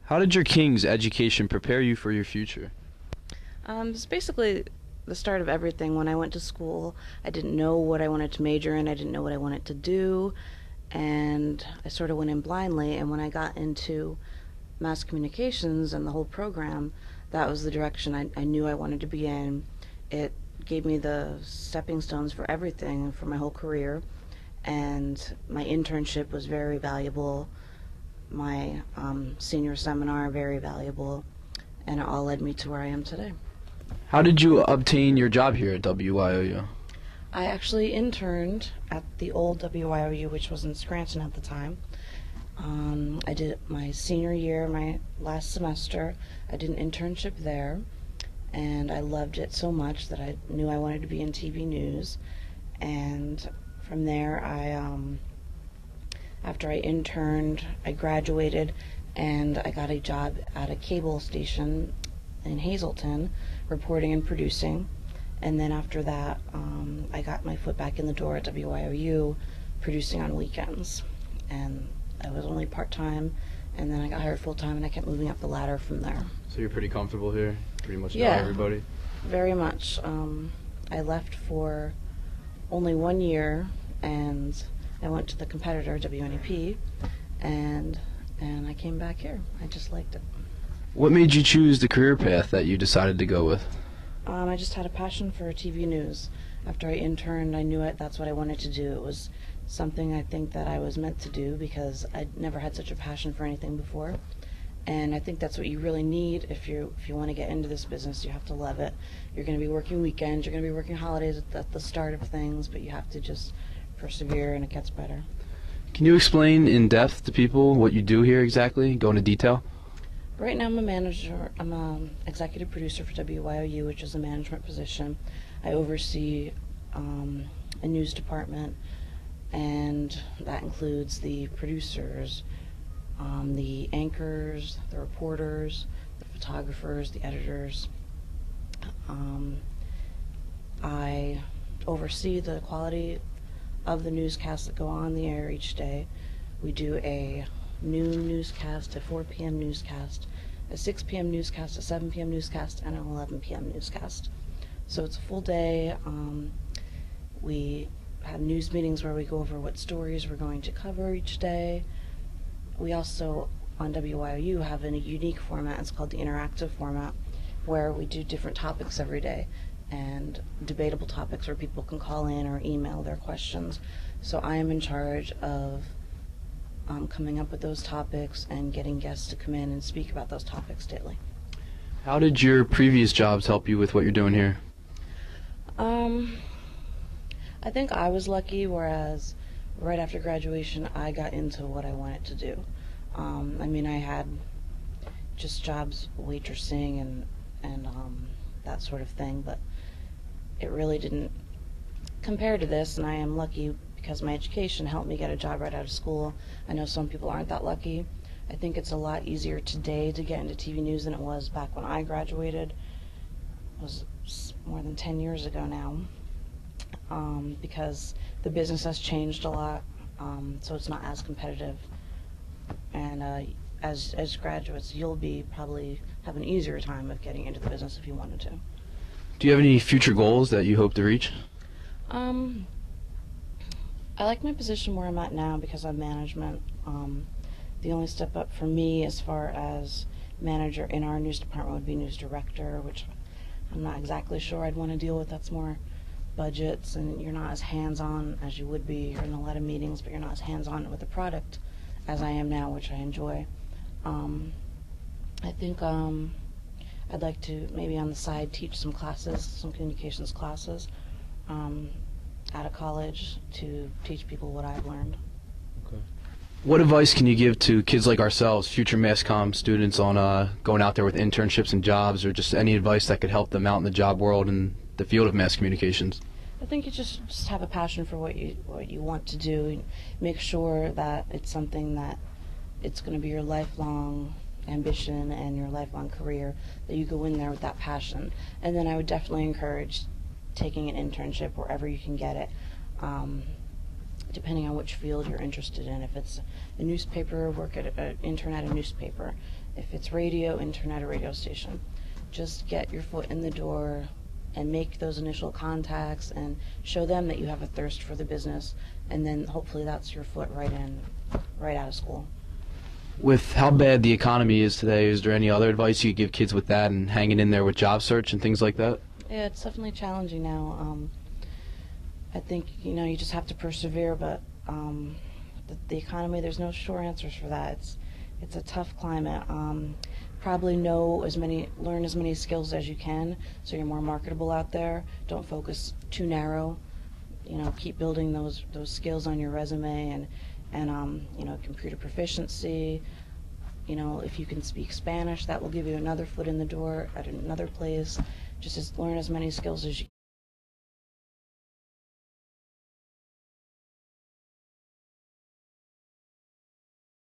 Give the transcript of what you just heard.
How did your King's education prepare you for your future? It's basically the start of everything. When I went to school, I didn't know what I wanted to major in. I didn't know what I wanted to do, and I sort of went in blindly. And when I got into mass communications and the whole program, that was the direction I knew I wanted to be in. It gave me the stepping stones for everything for my whole career, and my internship was very valuable. My senior seminar very valuable, and it all led me to where I am today. How did you obtain your job here at WYOU? I actually interned at the old WYOU, which was in Scranton at the time. I did my senior year, my last semester. I did an internship there, and I loved it so much that I knew I wanted to be in TV news. And from there, after I interned, I graduated, and I got a job at a cable station in Hazleton, reporting and producing. And then after that, I got my foot back in the door at WYOU, producing on weekends. And I was only part-time, and then I got hired full-time, and I kept moving up the ladder from there. So you're pretty comfortable here? Pretty much know Yeah, everybody? very much. I left for only 1 year, and I went to the competitor, WNEP, and I came back here. I just liked it. What made you choose the career path that you decided to go with? I just had a passion for TV news. After I interned, I knew that's what I wanted to do. It was something I think that I was meant to do because I'd never had such a passion for anything before. And I think that's what you really need if you want to get into this business. You have to love it. You're going to be working weekends, you're going to be working holidays at the start of things, but you have to just persevere, and it gets better. Can you explain in depth to people what you do here exactly? Go into detail? Right now I'm a manager. I'm an executive producer for WYOU, which is a management position. I oversee a news department, and that includes the producers, the anchors, the reporters, the photographers, the editors. I oversee the quality of the newscasts that go on the air each day. We do a noon newscast, a 4 p.m. newscast, a 6 p.m. newscast, a 7 p.m. newscast, and an 11 p.m. newscast. So it's a full day. We have news meetings where we go over what stories we're going to cover each day. We also, on WYOU, have a unique format. It's called the interactive format, where we do different topics every day, and debatable topics where people can call in or email their questions. So I am in charge of coming up with those topics and getting guests to come in and speak about those topics daily. How did your previous jobs help you with what you're doing here? I think I was lucky, whereas right after graduation I got into what I wanted to do. I had just jobs waitressing and that sort of thing, but it really didn't compare to this, and I am lucky because my education helped me get a job right out of school. I know some people aren't that lucky. I think it's a lot easier today to get into TV news than it was back when I graduated. It was more than 10 years ago now, because the business has changed a lot, so it's not as competitive. And as graduates, you'll probably have an easier time of getting into the business if you wanted to. Do you have any future goals that you hope to reach? I like my position where I'm at now because I'm management. The only step up for me as far as manager in our news department would be news director, which I'm not exactly sure I'd want to deal with. That's more budgets, and you're not as hands-on as you would be. You're in a lot of meetings, but you're not as hands-on with the product as I am now, which I enjoy. I think I'd like to maybe on the side teach some classes, some communications classes, at a college to teach people what I've learned. Okay. What advice can you give to kids like ourselves, future mass comm students, on going out there with internships and jobs, or just any advice that could help them out in the job world and the field of mass communications? I think you just have a passion for what you want to do, and make sure that it's something that it's going to be your lifelong ambition and your lifelong career, that you go in there with that passion. And then I would definitely encourage taking an internship wherever you can get it, depending on which field you're interested in. If it's a newspaper, work at an intern at a newspaper. If it's radio, internet, or radio station, just get your foot in the door and make those initial contacts and show them that you have a thirst for the business, and then hopefully that's your foot right out of school. With how bad the economy is today, is there any other advice you could give kids with that and hanging in there with job search and things like that? Yeah, it's definitely challenging now. I think, you just have to persevere, but the economy, there's no sure answers for that. It's a tough climate. Probably learn as many skills as you can so you're more marketable out there. Don't focus too narrow. Keep building those skills on your resume and computer proficiency. If you can speak Spanish, that will give you another foot in the door at another place. Learn as many skills as you